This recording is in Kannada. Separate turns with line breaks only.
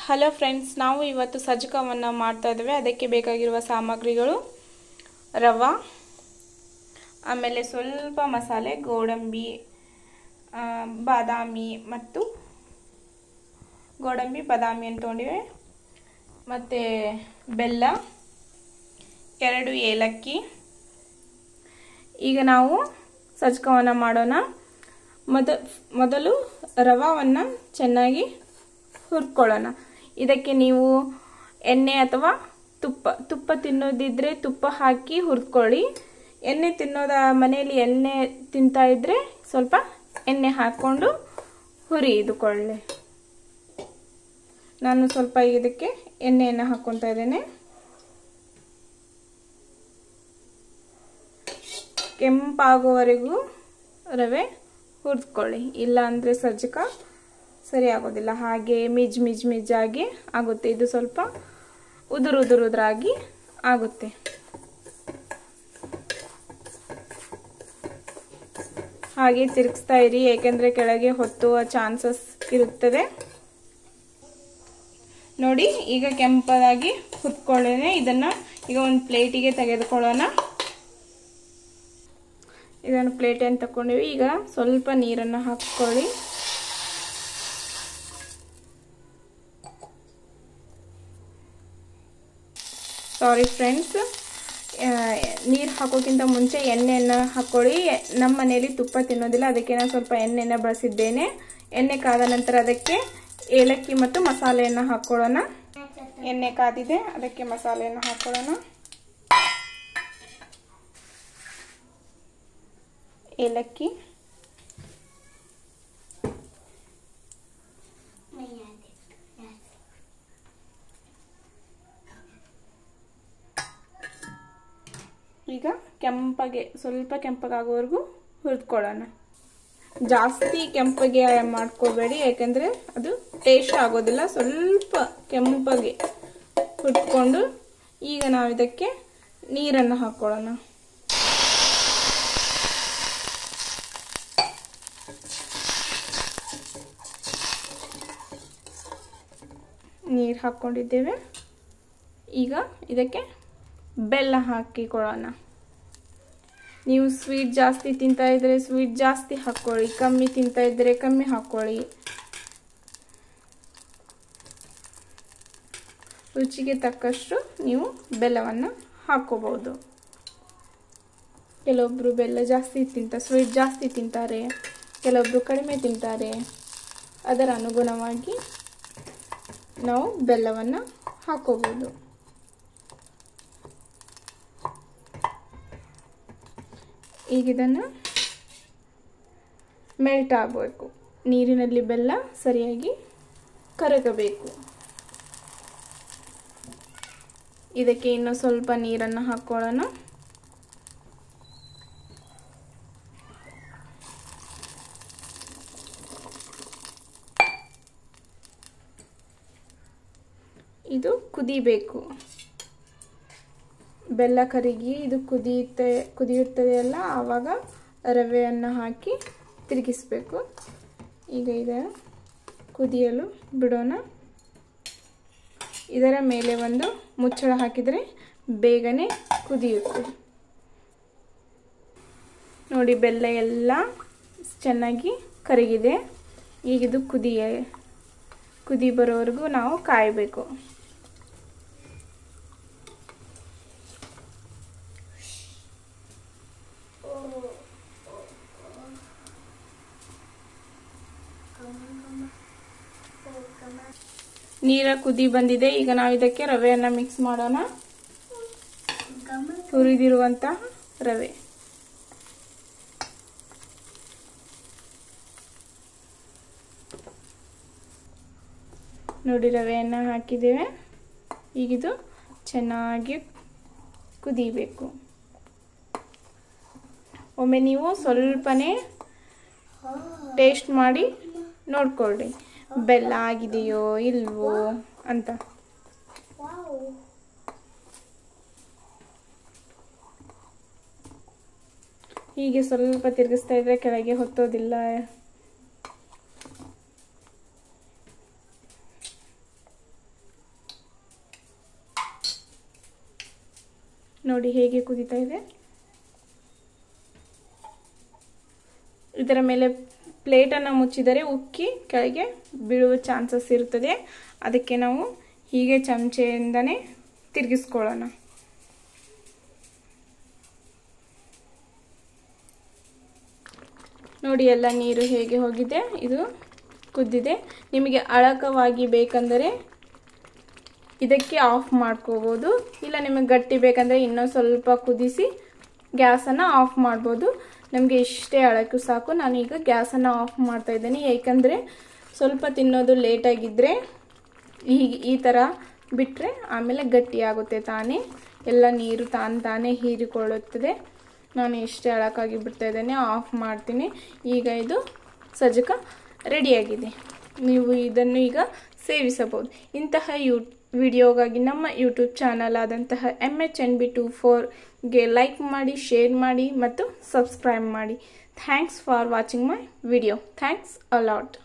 ಹಲೋ ಫ್ರೆಂಡ್ಸ್, ನಾವು ಇವತ್ತು ಸಜ್ಜಕವನ್ನು ಮಾಡ್ತಾ ಇದ್ದೇವೆ. ಅದಕ್ಕೆ ಬೇಕಾಗಿರುವ ಸಾಮಗ್ರಿಗಳು ರವೆ, ಆಮೇಲೆ ಸ್ವಲ್ಪ ಮಸಾಲೆ, ಗೋಡಂಬಿ, ಬಾದಾಮಿ ಮತ್ತು ಬಾದಾಮಿ ಅಂತ ತೊಗೊಂಡಿವೆ, ಮತ್ತು ಬೆಲ್ಲ, 2 ಏಲಕ್ಕಿ. ಈಗ ನಾವು ಸಜ್ಜಕವನ್ನು ಮಾಡೋಣ. ಮೊದಲು ರವೆಯನ್ನು ಚೆನ್ನಾಗಿ ಹುರ್ಕೊಳ್ಳೋಣ. ಇದಕ್ಕೆ ನೀವು ಎಣ್ಣೆ ಅಥವಾ ತುಪ್ಪ ತಿನ್ನೋದಿದ್ರೆ ತುಪ್ಪ ಹಾಕಿ ಹುರ್ಕೊಳ್ಳಿ. ಎಣ್ಣೆ ತಿನ್ನೋದ ಮನೆಯಲ್ಲಿ ಎಣ್ಣೆ ತಿಂತಾ ಇದ್ರೆ ಸ್ವಲ್ಪ ಎಣ್ಣೆ ಹಾಕ್ಕೊಂಡು ಹುರಿದುಕೊಳ್ಳಿ. ನಾನು ಸ್ವಲ್ಪ ಇದಕ್ಕೆ ಎಣ್ಣೆಯನ್ನು ಹಾಕ್ಕೊತಾ ಇದ್ದೇನೆ. ಕೆಂಪಾಗುವವರೆಗೂ ರವೆ ಹುರಿದುಕೊಳ್ಳಿ, ಇಲ್ಲ ಅಂದರೆ ಸಜ್ಜಕ ಸರಿ ಆಗೋದಿಲ್ಲ. ಹಾಗೆ ಮಿಜ್ಜಾಗಿ ಆಗುತ್ತೆ. ಇದು ಸ್ವಲ್ಪ ಉದುರಾಗಿ ಆಗುತ್ತೆ. ಹಾಗೆ ತಿರುಗಿಸ್ತಾ ಇರಿ, ಏಕೆಂದರೆ ಕೆಳಗೆ ಹೊತ್ತುವ ಚಾನ್ಸಸ್ ಇರುತ್ತದೆ. ನೋಡಿ, ಈಗ ಕೆಂಪಾಗಿ ಹುರ್ಕೊಳ್ಳೋಣ. ಇದನ್ನ ಈಗ ಒಂದು ಪ್ಲೇಟಿಗೆ ತೆಗೆದುಕೊಳ್ಳೋಣ. ಇದನ್ನು ಪ್ಲೇಟನ್ನು ತಗೊಂಡಿವಿ. ಈಗ ಸ್ವಲ್ಪ ನೀರನ್ನು ಹಾಕ್ಕೊಳ್ಳಿ. ಸಾರಿ ಫ್ರೆಂಡ್ಸ್, ನೀರು ಹಾಕೋಕ್ಕಿಂತ ಮುಂಚೆ ಎಣ್ಣೆಯನ್ನು ಹಾಕ್ಕೊಳ್ಳಿ. ನಮ್ಮ ಮನೆಯಲ್ಲಿ ತುಪ್ಪ ತಿನ್ನೋದಿಲ್ಲ, ಅದಕ್ಕೆ ನಾನು ಸ್ವಲ್ಪ ಎಣ್ಣೆಯನ್ನು ಬಳಸಿದ್ದೇನೆ. ಎಣ್ಣೆ ಕಾದ ನಂತರ ಅದಕ್ಕೆ ಏಲಕ್ಕಿ ಮತ್ತು ಮಸಾಲೆಯನ್ನು ಹಾಕ್ಕೊಳ್ಳೋಣ. ಎಣ್ಣೆ ಕಾದಿದೆ, ಅದಕ್ಕೆ ಮಸಾಲೆಯನ್ನು ಹಾಕ್ಕೊಳ್ಳೋಣ. ಏಲಕ್ಕಿ, ಈಗ ಸ್ವಲ್ಪ ಕೆಂಪಗಾಗೋವರೆಗೂ ಹುರಿದುಕೊಳ್ಳೋಣ. ಜಾಸ್ತಿ ಕೆಂಪಗೆ ಮಾಡ್ಕೋಬೇಡಿ, ಯಾಕಂದ್ರೆ ಅದು ಟೇಸ್ಟ್ ಆಗೋದಿಲ್ಲ. ಸ್ವಲ್ಪ ಕೆಂಪಗೆ ಹುರ್ಕೊಂಡು ಈಗ ನಾವು ಇದಕ್ಕೆ ನೀರನ್ನು ಹಾಕೊಳ್ಳೋಣ. ನೀರು ಹಾಕ್ಕೊಂಡಿದ್ದೇವೆ. ಈಗ ಇದಕ್ಕೆ ಬೆಲ್ಲ ಹಾಕಿಕೊಳ್ಳೋಣ. ನೀವು ಸ್ವೀಟ್ ಜಾಸ್ತಿ ತಿಂತಾ ಇದ್ರೆ ಸ್ವೀಟ್ ಜಾಸ್ತಿ ಹಾಕ್ಕೊಳ್ಳಿ, ಕಮ್ಮಿ ತಿಂತಾ ಇದ್ರೆ ಕಮ್ಮಿ ಹಾಕ್ಕೊಳ್ಳಿ. ರುಚಿಗೆ ತಕ್ಕಷ್ಟು ನೀವು ಬೆಲ್ಲವನ್ನು ಹಾಕೋಬಹುದು. ಕೆಲವೊಬ್ರು ಬೆಲ್ಲ ಜಾಸ್ತಿ ಸ್ವೀಟ್ ಜಾಸ್ತಿ ತಿಂತಾರೆ, ಕೆಲವೊಬ್ರು ಕಡಿಮೆ ತಿಂತಾರೆ. ಅದರ ಅನುಗುಣವಾಗಿ ನಾವು ಬೆಲ್ಲವನ್ನು ಹಾಕೋಬಹುದು. ಈಗ ಇದನ್ನು ಮೆಲ್ಟ್ ಆಗಬೇಕು. ನೀರಿನಲ್ಲಿ ಬೆಲ್ಲ ಸರಿಯಾಗಿ ಕರಗಬೇಕು. ಇದಕ್ಕೆ ಇನ್ನೂ ಸ್ವಲ್ಪ ನೀರನ್ನು ಹಾಕೊಳ್ಳೋಣ. ಇದು ಕುದಿಬೇಕು. ಬೆಲ್ಲ ಕರಗಿ ಇದು ಕುದಿಯುತ್ತದೆ ಅಲ್ಲ, ಆವಾಗ ರವೆಯನ್ನು ಹಾಕಿ ತಿರುಗಿಸಬೇಕು. ಈಗ ಇದನ್ನು ಕುದಿಯಲು ಬಿಡೋಣ. ಇದರ ಮೇಲೆ ಒಂದು ಮುಚ್ಚಳ ಹಾಕಿದರೆ ಬೇಗನೆ ಕುದಿಯುತ್ತೆ. ನೋಡಿ, ಬೆಲ್ಲ ಎಲ್ಲ ಚೆನ್ನಾಗಿ ಕರಗಿದೆ. ಈಗ ಇದು ಕುದಿ ಬರೋವರೆಗೂ ನಾವು ಕಾಯಬೇಕು. ನೀರ ಕುದಿ ಬಂದಿದೆ. ಈಗ ನಾವು ಇದಕ್ಕೆ ರವೆಯನ್ನು ಮಿಕ್ಸ್ ಮಾಡೋಣ. ಹುರಿದಿರುವಂತಹ ರವೆ ನೋಡಿ, ರವೆಯನ್ನು ಹಾಕಿದ್ದೇವೆ. ಈಗಿದು ಚೆನ್ನಾಗಿ ಕುದಿಬೇಕು. ಒಮ್ಮೆ ನೀವು ಸ್ವಲ್ಪನೇ ಟೇಸ್ಟ್ ಮಾಡಿ ನೋಡ್ಕೊಳ್ಳಿ, ಬೆಲ್ಲ ಆಗಿದೆಯೋ ಇಲ್ವೋ ಅಂತ. ಹೀಗೆ ಸ್ವಲ್ಪ ತಿರುಗಿಸ್ತಾ ಇದ್ರೆ ಕೆಳಗೆ ಹೊತ್ತೋದಿಲ್ಲ. ನೋಡಿ ಹೇಗೆ ಕುದೀತಾ ಇದೆ. ಇದರ ಮೇಲೆ ಪ್ಲೇಟನ್ನು ಮುಚ್ಚಿದರೆ ಉಕ್ಕಿ ಕೆಳಗೆ ಬೀಳುವ ಚಾನ್ಸಸ್ ಇರುತ್ತದೆ. ಅದಕ್ಕೆ ನಾವು ಹೀಗೆ ಚಮಚೆಯಿಂದನೇ ತಿರುಗಿಸ್ಕೊಳ್ಳೋಣ. ನೋಡಿ ಎಲ್ಲ ನೀರು ಹೇಗೆ ಹೋಗಿದೆ, ಇದು ಕುದ್ದಿದೆ. ನಿಮಗೆ ಅಳಕವಾಗಿ ಬೇಕಂದರೆ ಇದಕ್ಕೆ ಆಫ್ ಮಾಡ್ಕೋಬೋದು, ಇಲ್ಲ ನಿಮಗೆ ಗಟ್ಟಿ ಬೇಕಂದರೆ ಇನ್ನೂ ಸ್ವಲ್ಪ ಕುದಿಸಿ ಗ್ಯಾಸನ್ನು ಆಫ್ ಮಾಡ್ಬೋದು. ನಮಗೆ ಇಷ್ಟೇ ಅಳಕು ಸಾಕು. ನಾನೀಗ ಗ್ಯಾಸನ್ನು ಆಫ್ ಮಾಡ್ತಾ ಇದ್ದೀನಿ, ಏಕೆಂದರೆ ಸ್ವಲ್ಪ ತಿನ್ನೋದು ಲೇಟಾಗಿದ್ದರೆ ಈ ಥರ ಬಿಟ್ಟರೆ ಆಮೇಲೆ ಗಟ್ಟಿಯಾಗುತ್ತೆ ತಾನೇ, ಎಲ್ಲ ನೀರು ತಾನೇ ಹೀರಿಕೊಳ್ಳುತ್ತದೆ. ನಾನು ಇಷ್ಟೇ ಅಳಕಾಗಿ ಬಿಡ್ತಾ ಇದ್ದೇನೆ, ಆಫ್ ಮಾಡ್ತೀನಿ. ಈಗ ಇದು ಸಜ್ಜಕ ರೆಡಿಯಾಗಿದೆ. ನೀವು ಇದನ್ನು ಈಗ ಸೇವಿಸಬಹುದು. ಇಂತಹ ವಿಡಿಯೋಗಾಗಿ ನಮ್ಮ ಯೂಟ್ಯೂಬ್ ಚಾನಲ್ ಆದಂತಹ MHNB24ಗೆ ಲೈಕ್ ಮಾಡಿ, ಶೇರ್ ಮಾಡಿ ಮತ್ತು ಸಬ್ಸ್ಕ್ರೈಬ್ ಮಾಡಿ. Thanks for watching my video. Thanks a lot.